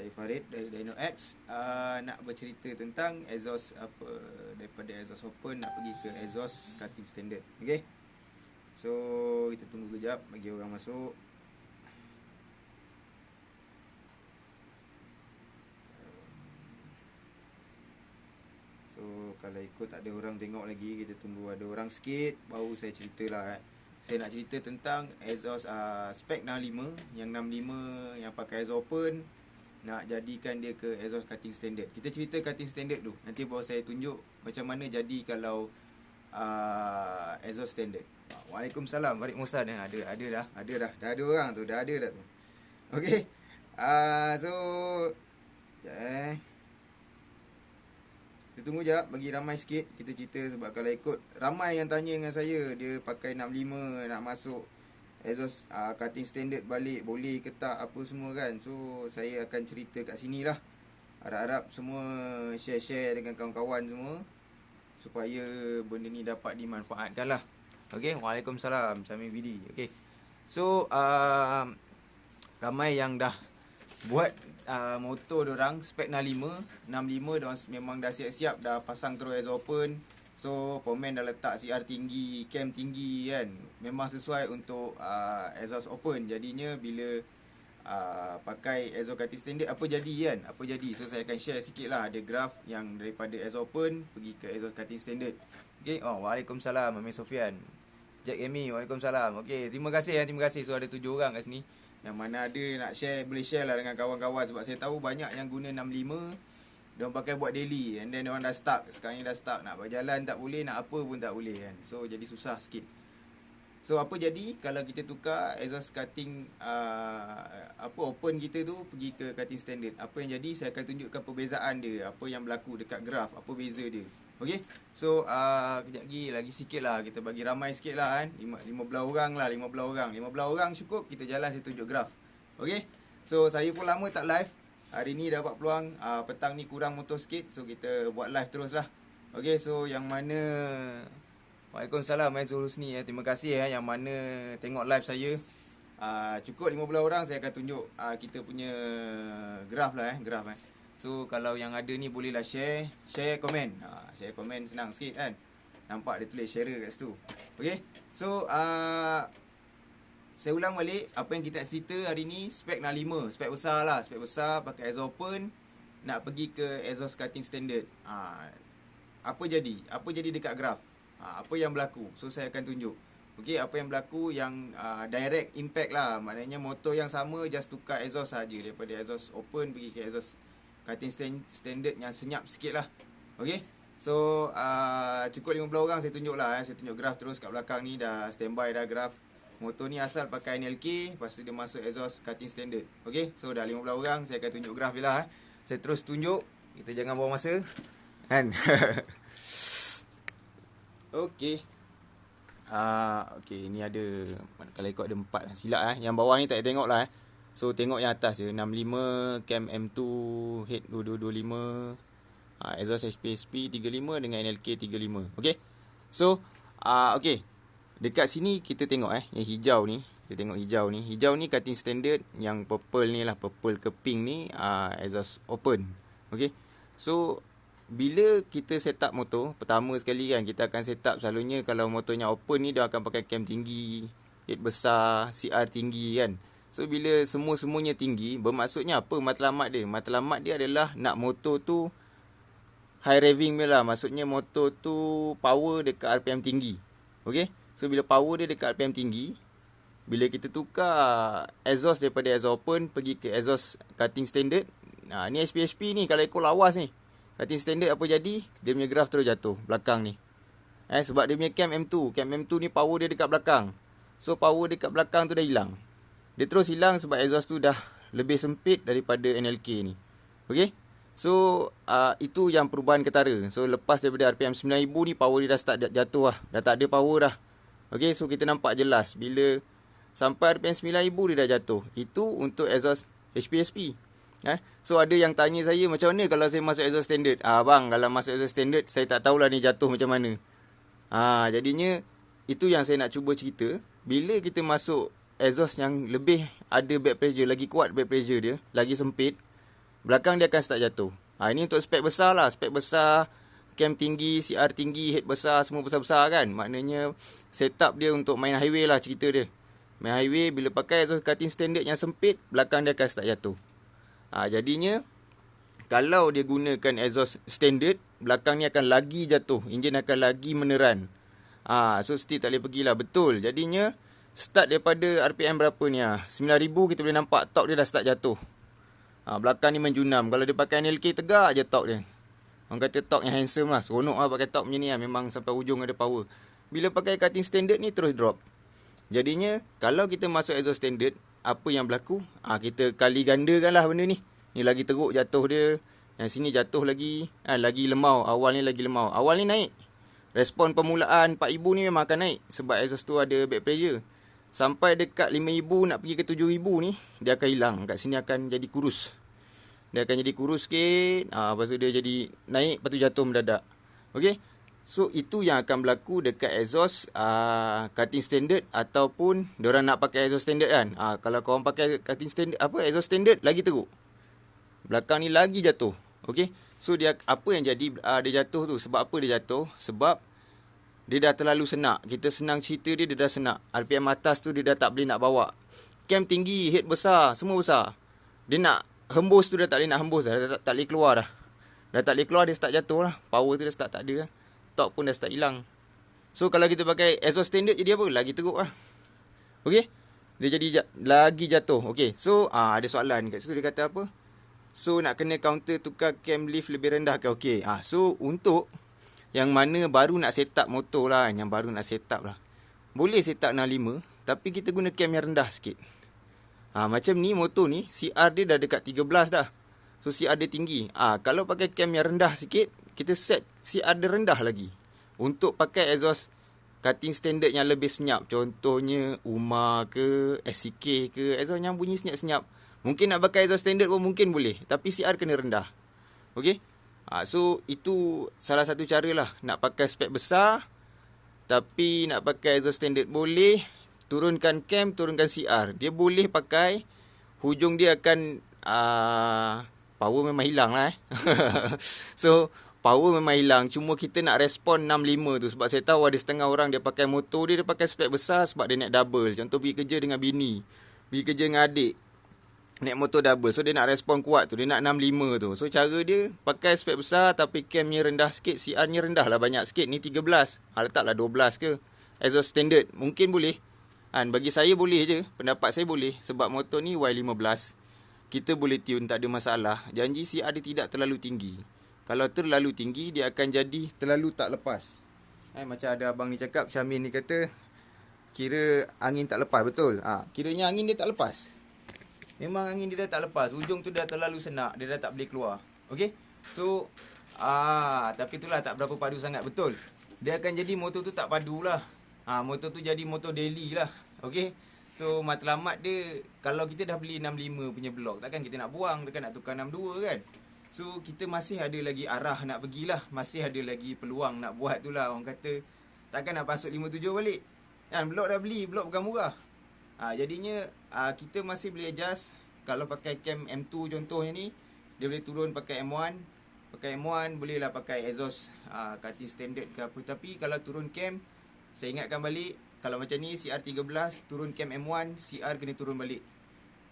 Saya Farid dari Dino X. Nak bercerita tentang exhaust apa, daripada exhaust open nak pergi ke exhaust cutting standard. Okey. So kita tunggu kejap bagi orang masuk. So kalau ikut tak ada orang tengok lagi, kita tunggu ada orang sikit baru saya ceritalah. Saya nak cerita tentang exhaust spec 65, yang 65 yang pakai exhaust open, nak jadikan dia ke exhaust cutting standard. Kita cerita cutting standard dulu, nanti baru saya tunjuk macam mana jadi kalau exhaust standard. Waalaikumsalam, Farid Musa dah ada ada orang tu, dah ada dah tu. Okey. So kita tunggu jap bagi ramai sikit kita cerita, sebab kalau ikut ramai yang tanya dengan saya, dia pakai 65 nak masuk exhaust cutting standard balik, boleh ke tak apa semua kan. So saya akan cerita kat sini lah. Harap-harap semua share dengan kawan-kawan semua supaya benda ni dapat dimanfaatkan lah. Okay, Waalaikumsalam, Syamil Bidi. Okay, so ramai yang dah buat motor diorang spek 65 diorang memang dah siap-siap, dah pasang terus exhaust open. So pomen dah letak CR tinggi, cam tinggi kan. Memang sesuai untuk exhaust open. Jadinya bila pakai exhaust cutting standard apa jadi kan? Apa jadi? So saya akan share sikit lah. Ada graf yang daripada exhaust open pergi ke exhaust cutting standard. Okay. Waalaikumsalam Amir Sofian. Jack Amy, Waalaikumsalam. Okay, terima kasih. So ada 7 orang kat sini. Yang mana ada nak share, boleh share lah dengan kawan-kawan. Sebab saya tahu banyak yang guna 65, diorang pakai buat daily, and then diorang dah stuck. Sekarang ni dah stuck, nak berjalan tak boleh, nak apa pun tak boleh kan. So jadi susah sikit. So apa jadi kalau kita tukar exhaust cutting open kita tu pergi ke cutting standard? Apa yang jadi, saya akan tunjukkan perbezaan dia, apa yang berlaku dekat graf, apa beza dia. Okey. So kejap lagi sikit lah, kita bagi ramai sikit lah kan. 15 orang lah, 15 orang cukup, kita jalan saya tunjuk graf. Okey. So saya pun lama tak live. Hari ni dapat peluang, petang ni kurang motor sikit, so kita buat live terus lah. Okey, so yang mana Waalaikumsalam Aizul Husni, terima kasih yang mana tengok live saya. Cukup 15 orang, saya akan tunjuk kita punya graf lah graf. So kalau yang ada ni bolehlah share komen. Share komen senang sikit kan. Nampak dia tulis share kat situ. Okey. So saya ulang balik apa yang kita cerita hari ni. Spek 65, spek besar lah, spek besar pakai exhaust open, nak pergi ke exhaust cutting standard. Apa jadi dekat graf? Apa yang berlaku? So saya akan tunjuk. Okey, apa yang berlaku yang direct impact lah. Maknanya motor yang sama, just tukar exhaust saja, daripada exhaust open pergi ke exhaust cutting standard yang senyap sikit lah. Okey. So cukup 15 orang saya tunjuk lah. Saya tunjuk graf terus kat belakang ni, dah standby dah graf. Motor ni asal pakai NLK, lepas tu dia masuk exhaust cutting standard. Okey, so dah 15 orang, saya akan tunjuk graf je lah. Saya terus tunjuk, kita jangan buang masa kan. Okey. Okey, ni ada, kalau ikut ada 4 silap Yang bawah ni tak tengok lah So tengok yang atas je, 65 cam M2 head 2225, exhaust HPSP 35 dengan NLK 35. Okey. So okey. Dekat sini kita tengok yang hijau ni. Kita tengok hijau ni. Hijau ni cutting standard, yang purple ni lah, purple ke pink ni exhaust open. Okey. So bila kita set up motor, pertama sekali kan kita akan set up, selalunya kalau motornya open ni dia akan pakai cam tinggi, head besar, CR tinggi kan. So bila semuanya tinggi, bermaksudnya apa matlamat dia? Matlamat dia adalah nak motor tu high revving dia lah. Maksudnya motor tu power dekat RPM tinggi. Okey. So bila power dia dekat RPM tinggi, bila kita tukar exhaust daripada exhaust open pergi ke exhaust cutting standard, ni HPSP ni kalau ikut lawas ni, cutting standard apa jadi? Dia punya graf terus jatuh belakang ni. Sebab dia punya cam M2. Cam M2 ni power dia dekat belakang. So power dekat belakang tu dah hilang. Dia terus hilang sebab exhaust tu dah lebih sempit daripada NLK ni. Okey. So itu yang perubahan ketara. So lepas daripada RPM 9000 ni, power dia dah start jatuh lah. Dah tak ada power dah. Okey, so kita nampak jelas bila sampai RPM 9000 dia dah jatuh. Itu untuk exhaust HPSP. So ada yang tanya saya, macam mana kalau saya masuk exhaust standard? Bang, kalau masuk exhaust standard saya tak tahulah ni jatuh macam mana. Jadinya itu yang saya nak cuba cerita. Bila kita masuk exhaust yang lebih ada back pressure, lagi kuat back pressure dia, lagi sempit, belakang dia akan start jatuh. Ini untuk spek besar lah. Spek besar, cam tinggi, CR tinggi, head besar, semua besar-besar kan. Maknanya setup dia untuk main highway lah cerita dia. Main highway bila pakai exhaust cutting standard yang sempit, belakang dia akan start jatuh. Jadinya kalau dia gunakan exhaust standard, belakang ni akan lagi jatuh, enjin akan lagi meneran. So still tak boleh pergilah. Betul. Jadinya start daripada RPM berapa ni 9,000 kita boleh nampak torque dia dah start jatuh. Belakang ni menjunam. Kalau dia pakai NLK tegak je torque dia. Orang kata torque yang handsome lah. Seronok lah pakai torque macam ni memang sampai ujung ada power. Bila pakai cutting standard ni terus drop. Jadinya kalau kita masuk exhaust standard, apa yang berlaku? Kita kali gandakan lah benda ni. Ni lagi teruk jatuh dia. Yang sini jatuh lagi. Lagi lemau. Awal ni lagi lemau. Awal ni naik. Respon permulaan 4,000 ni memang akan naik. Sebab exhaust tu ada back pressure. Sampai dekat 5,000 nak pergi ke 7,000 ni, dia akan hilang. Kat sini akan jadi kurus. Dia akan jadi kurus sikit. Lepas tu dia jadi naik. Lepas tu jatuh mendadak. Okay. So itu yang akan berlaku dekat exhaust cutting standard. Ataupun diorang nak pakai exhaust standard kan. Kalau korang pakai cutting standard, exhaust standard, lagi teruk. Belakang ni lagi jatuh. Okay. So dia apa yang jadi dia jatuh tu? Sebab apa dia jatuh? Sebab dia dah terlalu senak. Kita senang cerita dia dah senak. RPM atas tu dia dah tak boleh nak bawa. Cam tinggi, head besar, semua besar. Dia nak hembus tu dah tak boleh nak hembus dah. Dah tak boleh keluar dah. Dah tak boleh keluar, dia start jatuh lah. Power tu dah start tak ada lah. Torque pun dah start hilang. So kalau kita pakai exhaust standard jadi apa? Lagi teruk lah. Okay. Dia jadi lagi jatuh. Okay. So ada soalan kat situ. Dia kata apa? So nak kena counter tukar cam lift lebih rendah ke? Okay. So untuk yang mana baru nak set up motor lah. Yang baru nak set up lah. Boleh set up 65. Tapi kita guna cam yang rendah sikit. Macam ni motor ni. CR dia dah dekat 13 dah. So CR dia tinggi. Kalau pakai cam yang rendah sikit, kita set CR dia rendah lagi. Untuk pakai exhaust cutting standard yang lebih senyap. Contohnya Uma ke, SCK ke. Exhaust yang bunyi senyap-senyap. Mungkin nak pakai exhaust standard pun mungkin boleh. Tapi CR kena rendah. Okay. So itu salah satu cara lah. Nak pakai spek besar. Tapi nak pakai exhaust standard boleh. Turunkan cam, turunkan CR. Dia boleh pakai. Hujung dia akan power memang hilang lah So power memang hilang. Cuma kita nak respon 65 tu. Sebab saya tahu ada setengah orang dia pakai motor dia pakai spek besar sebab dia naik double. Contoh pergi kerja dengan bini, pergi kerja dengan adik, naik motor double. So dia nak respon kuat tu. Dia nak 65 tu. So cara dia pakai spek besar tapi camnya rendah sikit. CR-nya rendah lah banyak sikit. Ni 13. Letaklah 12 ke. Exhaust standard. Mungkin boleh. Bagi saya boleh je. Pendapat saya boleh. Sebab motor ni Y15. Kita boleh tune, tak ada masalah. Janji CR dia tidak terlalu tinggi. Kalau terlalu tinggi, dia akan jadi terlalu tak lepas. Macam ada abang ni cakap, Syamin ni kata, kira angin tak lepas, betul. Kiranya angin dia tak lepas. Memang angin dia dah tak lepas. Ujung tu dah terlalu senak, dia dah tak boleh keluar. Okay. So, tapi itulah tak berapa padu sangat, betul. Dia akan jadi motor tu tak padu lah. Motor tu jadi motor daily lah. Okay. So matlamat dia, kalau kita dah beli 65 punya blok, takkan kita nak buang, takkan nak tukar 62 kan. So kita masih ada lagi arah nak pergilah. Masih ada lagi peluang nak buat tu lah. Orang kata takkan nak pasuk 57 balik blok dah beli, blok bukan murah. Jadinya kita masih boleh adjust. Kalau pakai cam M2 contohnya ni, dia boleh turun pakai M1. Pakai M1 bolehlah pakai exhaust cutting standard ke apa. Tapi kalau turun cam, saya ingatkan balik, kalau macam ni CR13 turun cam M1, CR kena turun balik.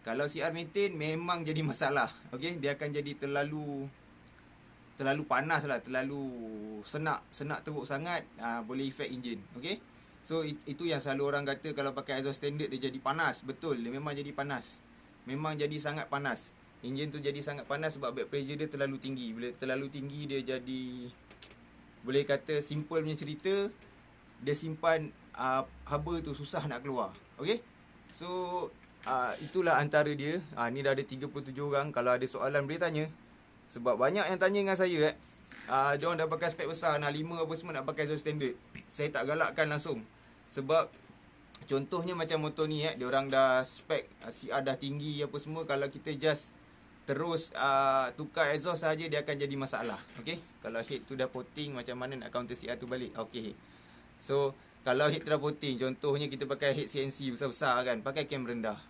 Kalau CR maintain memang jadi masalah. Okey, dia akan jadi terlalu panas lah, terlalu senak teruk sangat, boleh efek enjin. Okey. So itu yang selalu orang kata kalau pakai exhaust standard dia jadi panas. Betul, dia memang jadi panas. Memang jadi sangat panas. Enjin tu jadi sangat panas sebab back pressure dia terlalu tinggi. Bila terlalu tinggi dia jadi, boleh kata simple punya cerita, dia simpan haba tu susah nak keluar. Okay. So itulah antara dia. Ni dah ada 37 orang. Kalau ada soalan boleh tanya. Sebab banyak yang tanya dengan saya diorang dah pakai spek besar, nak 5 apa semua nak pakai exhaust standard. Saya tak galakkan langsung. Sebab contohnya macam motor ni diorang dah spek CR dah tinggi apa semua. Kalau kita just terus tukar exhaust saja, dia akan jadi masalah. Okay. Kalau head tu dah potting, macam mana nak counter CR tu balik? Okay. So kalau head tu dah potting, contohnya kita pakai head CNC besar-besar kan, pakai cam rendah.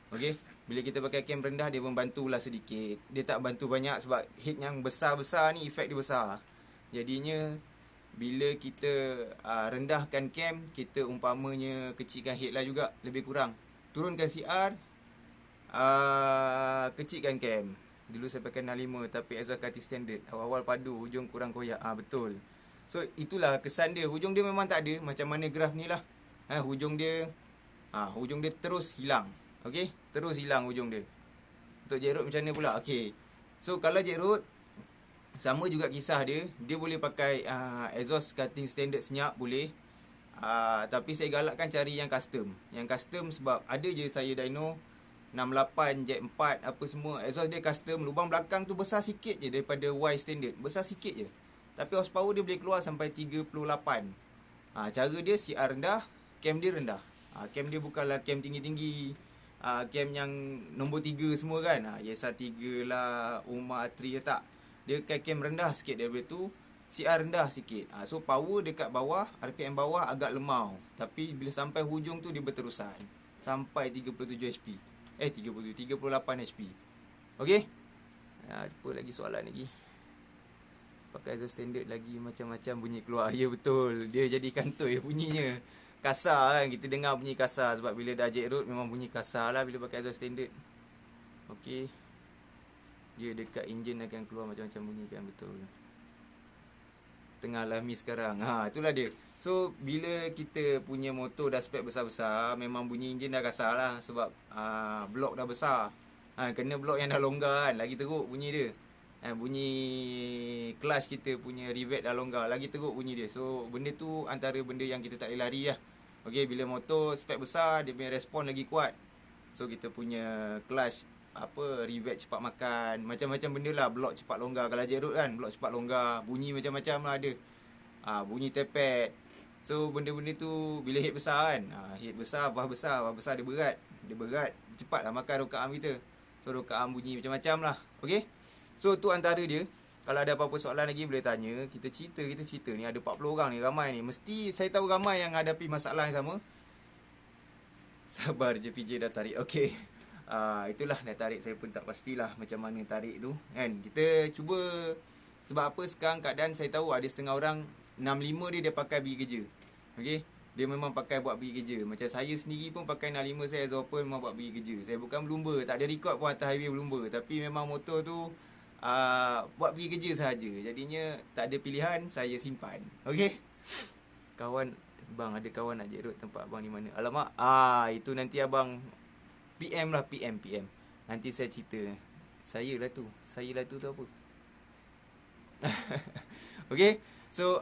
Okay. Bila kita pakai cam rendah, dia membantulah sedikit. Dia tak bantu banyak sebab head yang besar-besar ni efek dia besar. Jadinya bila kita rendahkan cam, kita umpamanya kecilkan head lah juga, lebih kurang. Turunkan CR, kecilkan cam. Dulu saya pakai 65 tapi exhaust Cutty standard. Awal-awal padu, hujung kurang koyak. Betul. So itulah kesan dia. Hujung dia memang tak ada, macam mana graf ni lah. Hujung dia terus hilang. Okey, terus hilang hujung dia. Untuk jet road macam mana pula? Okey. So kalau jet road sama juga kisah dia. Dia boleh pakai exhaust cutting standard senyap, boleh. Tapi saya galakkan cari yang custom. Yang custom sebab ada je saya dyno 68, jet 4, apa semua. Exhaust dia custom. Lubang belakang tu besar sikit je daripada Y standard. Besar sikit je. Tapi horsepower dia boleh keluar sampai 38. Cara dia CR rendah, cam dia rendah. Cam dia bukanlah cam tinggi-tinggi. Cam yang nombor 3 semua kan. ESR 3 lah, UMA 3 tak. Dia cam rendah sikit daripada tu, CR rendah sikit. So power dekat bawah, RPM bawah agak lemau. Tapi bila sampai hujung tu dia berterusan sampai 37 HP. 38 HP. Okey. Apa lagi soalan lagi? Pakai exhaust standard lagi macam-macam bunyi keluar. Ya betul. Dia jadi kantoi bunyinya. Kasar kan. Kita dengar bunyi kasar. Sebab bila dah jet road memang bunyi kasar lah bila pakai exhaust standard. Okey. Dia dekat enjin akan keluar macam-macam bunyi kan. Betul. Tengah alami sekarang. Itulah dia. So bila kita punya motor dah spek besar-besar, memang bunyi enjin dah kasar lah. Sebab blok dah besar. Kena blok yang dah longgar kan, lagi teruk bunyi dia. Bunyi clutch kita punya rivet dah longgar, lagi teruk bunyi dia. So benda tu antara benda yang kita tak boleh lari lah. Okay, bila motor spek besar, dia punya respon lagi kuat. So kita punya clutch rivet cepat makan, macam-macam benda lah. Blok cepat longgar. Kalau jet road kan, blok cepat longgar, bunyi macam-macam lah ada. Bunyi tepet. So benda-benda tu bila head besar kan, head besar, bah besar dia berat. Dia cepat lah makan rokat arm kita. So rokat arm bunyi macam-macam lah. Okay, so tu antara dia. Kalau ada apa-apa soalan lagi boleh tanya. Kita cerita ni ada 40 orang ni, ramai ni. Mesti saya tahu ramai yang hadapi masalah yang sama. Sabar je, PJ dah tarik. Okay, itulah dah tarik. Saya pun tak pastilah macam mana tarik tu kan. Kita cuba. Sebab apa sekarang keadaan saya tahu ada setengah orang 65 dia pakai pergi kerja. Okey, dia memang pakai buat pergi kerja. Macam saya sendiri pun pakai 65 saya as open memang buat pergi kerja. Saya bukan belumba, tak ada record pun atas highway belumba, tapi memang motor tu buat pergi kerja sahaja. Jadinya tak ada pilihan, saya simpan. Okey. Kawan, bang ada kawan nak jet road, tempat abang di mana? Alamak, itu nanti abang PM lah, PM. Nanti saya cerita. Saya lah tu apa? Okey. So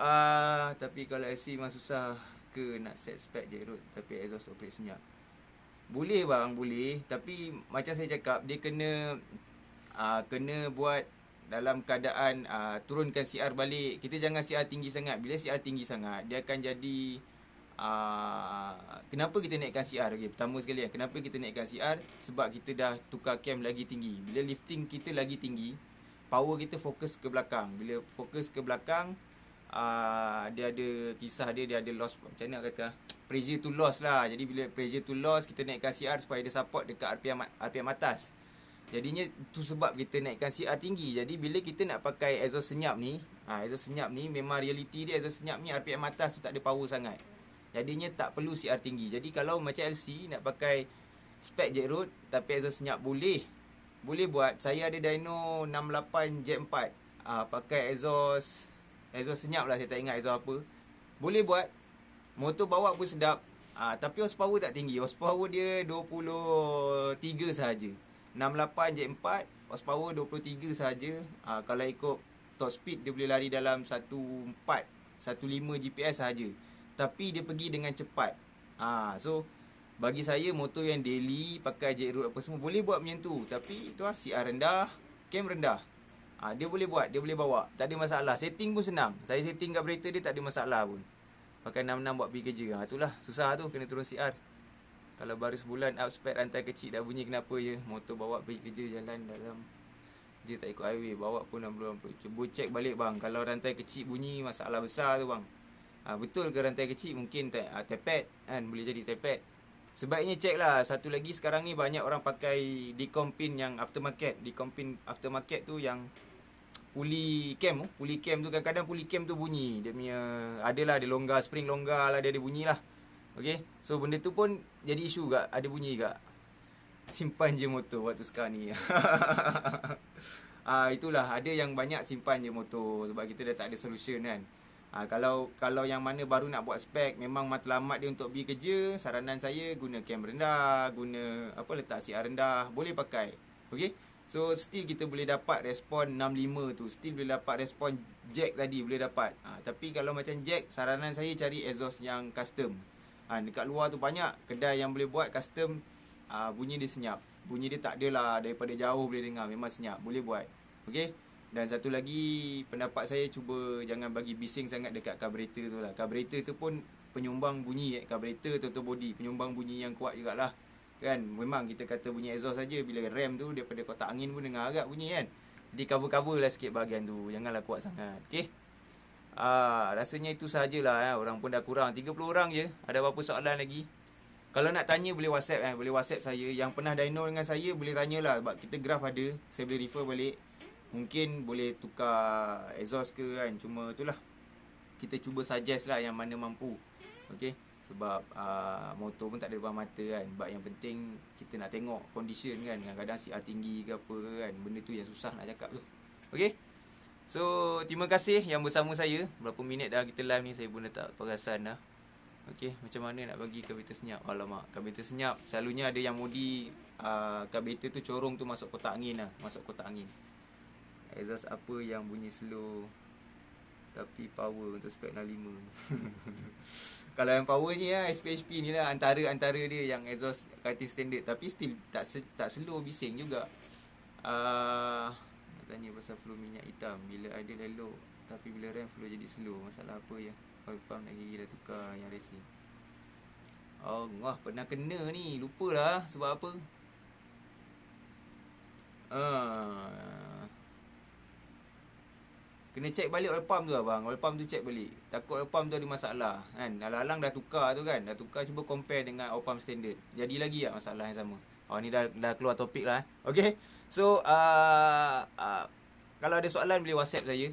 tapi kalau IC memang susah ke nak set spec jet road tapi exhaust operate senyap. Boleh bang, boleh. Tapi macam saya cakap, dia kena buat dalam keadaan turunkan CR balik. Kita jangan CR tinggi sangat. Bila CR tinggi sangat, dia akan jadi kenapa kita naikkan CR? Okay, pertama sekali kenapa kita naikkan CR? Sebab kita dah tukar cam lagi tinggi. Bila lifting kita lagi tinggi, power kita fokus ke belakang. Bila fokus ke belakang, dia ada kisah dia ada loss, macam mana kata, pressure to loss lah. Jadi bila pressure to loss, kita naikkan CR supaya dia support dekat RPM atas. Jadinya tu sebab kita naikkan CR tinggi. Jadi bila kita nak pakai exhaust senyap ni, memang reality dia exhaust senyap ni RPM atas tu tak ada power sangat. Jadinya tak perlu CR tinggi. Jadi kalau macam LC nak pakai spec jet road tapi exhaust senyap, boleh buat. Saya ada dyno 68 jet 4, pakai exhaust senyap lah, saya tak ingat exhaust apa. Boleh buat. Motor bawa pun sedap. Tapi horsepower tak tinggi. Horsepower dia 23 sahaja. 68 jet 4, horsepower 23 sahaja. Kalau ikut top speed dia boleh lari dalam 14, 15 GPS sahaja. Tapi dia pergi dengan cepat. So bagi saya motor yang daily pakai jet road apa semua boleh buat macam tu. Tapi itu CR rendah, cam rendah. Dia boleh buat, dia boleh bawa, tak ada masalah. Setting pun senang. Saya setting carburetor dia tak ada masalah pun. Pakai 66 buat pergi kerja. Itulah susah tu, kena turun CR. Kalau baru sebulan up spec rantai kecil dah bunyi kenapa je. Motor bawa pergi kerja jalan dalam dia tak ikut highway, bawa pun 60. Cuba check balik bang. Kalau rantai kecil bunyi, masalah besar tu bang. Betul ke rantai kecil? Mungkin tepet kan, boleh jadi tepet. sebaiknya check lah. Satu lagi sekarang ni banyak orang pakai decom pin yang aftermarket. Decom pin aftermarket tu yang puli cam tu kadang-kadang puli cam tu bunyi. Dia punya adalah dia longgar, spring longgar lah, dia ada bunyi lah. Okay, so benda tu pun jadi isu gak, ada bunyi gak. Simpan je motor waktu sekarang ni. Itulah, ada yang banyak simpan je motor sebab kita dah tak ada solution kan. Kalau yang mana baru nak buat spek, memang matlamat dia untuk pergi kerja, saranan saya guna cam rendah, guna letak CR rendah, boleh pakai. Okey. So still kita boleh dapat respon 65 tu, still boleh dapat respon jack tadi boleh dapat. Tapi kalau macam jack, saranan saya cari exhaust yang custom. Dekat luar tu banyak kedai yang boleh buat custom. Bunyi dia senyap. Bunyi dia tak adalah daripada jauh boleh dengar, memang senyap, boleh buat. Okey. Dan satu lagi, pendapat saya cuba jangan bagi bising sangat dekat carburetor tu lah. Carburetor tu pun penyumbang bunyi carburetor atau body, penyumbang bunyi yang kuat jugalah. Kan, memang kita kata bunyi exhaust saja, bila rem tu daripada kotak angin pun dengar agak bunyi kan. Jadi cover lah sikit bahagian tu, janganlah kuat sangat. Okey. Rasanya itu sahajalah. Orang pun dah kurang 30 orang je. Ada apa-apa soalan lagi? Kalau nak tanya boleh WhatsApp boleh WhatsApp saya. Yang pernah dyno dengan saya boleh tanyalah, sebab kita graf ada, saya boleh refer balik. Mungkin boleh tukar exhaust ke kan. Cuma itulah, kita cuba suggest lah yang mana mampu. Okey. Sebab motor pun tak ada depan mata kan. Sebab yang penting kita nak tengok condition kan. Kadang-kadang CR tinggi ke apa kan. Benda tu yang susah nak cakap tu. Okey. So terima kasih yang bersama saya. Berapa minit dah kita live ni, saya pun dah tak perasan dah. Okey, macam mana nak bagi carburetor senyap? Alamak, carburetor senyap selalunya ada yang modi carburetor tu corong tu masuk kotak angin lah. Masuk kotak angin. Exhaust apa yang bunyi slow tapi power untuk spek 65? Kalau yang power ni lah, SPHP ni lah, antara dia yang exhaust cutting standard, tapi still tak slow, bising juga. Nak tanya pasal flow minyak hitam, bila idle elok tapi bila rem flow jadi slow, masalah apa ya? Oil pump nak gigi dah tukar yang racing. Allah, pernah kena ni, lupalah sebab apa. Kena check balik oil pump tu abang. Oil pump tu check balik. Takut oil pump tu ada masalah kan. Alang-alang dah tukar tu kan. Dah tukar, cuba compare dengan oil pump standard. Jadi lagi tak masalah yang sama? Ni dah keluar topik lah. Okay. So kalau ada soalan boleh WhatsApp saya.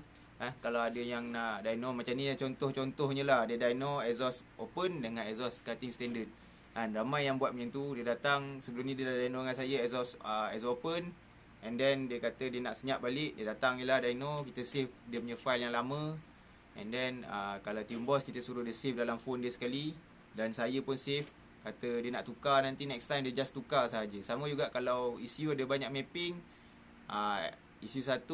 Kalau ada yang nak dyno macam ni, contoh-contohnya lah. Dia dyno exhaust open dengan exhaust cutting standard. Ramai yang buat macam tu. Dia datang, sebelum ni dia dah dyno dengan saya exhaust open. And then dia kata dia nak senyap balik. Dia datang je lah dyno, kita save dia punya file yang lama. And then kalau team boss, kita suruh dia save dalam phone dia sekali. Dan saya pun save. Kata dia nak tukar nanti next time, dia just tukar sahaja. Sama juga kalau ECU ada banyak mapping. ECU 1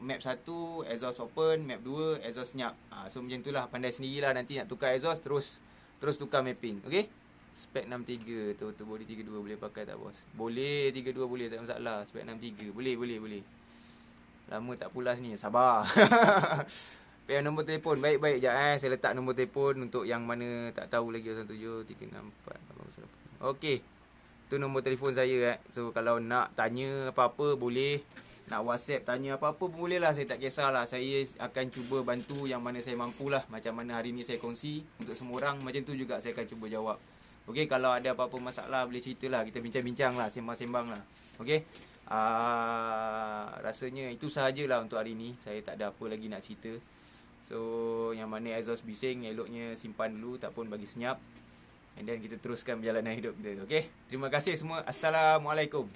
map 1 exhaust open, map 2 exhaust senyap. So macam itulah, pandai sendirilah nanti nak tukar exhaust, terus tukar mapping. Okey. Spek 63 tu body 32 boleh pakai tak bos? Boleh, 32 boleh, tak masalah. Spek 63 boleh. Lama tak pulas ni, sabar. PM nombor telefon, baik-baik je saya letak nombor telefon untuk yang mana tak tahu lagi. 17 364 Okey. Tu nombor telefon saya So kalau nak tanya apa-apa boleh. Nak WhatsApp tanya apa-apa pun boleh lah, saya tak kisahlah. Saya akan cuba bantu yang mana saya mampulah. Macam mana hari ni saya kongsi untuk semua orang, macam tu juga saya akan cuba jawab. Okey, kalau ada apa-apa masalah boleh ceritalah, kita bincang-bincang lah, sembang-sembang lah. Okey. Rasanya itu sahajalah untuk hari ni. Saya tak ada apa lagi nak cerita. So yang mana exhaust bising, eloknya simpan dulu, tak pun bagi senyap. And then kita teruskan perjalanan hidup kita. Okey. Terima kasih semua. Assalamualaikum.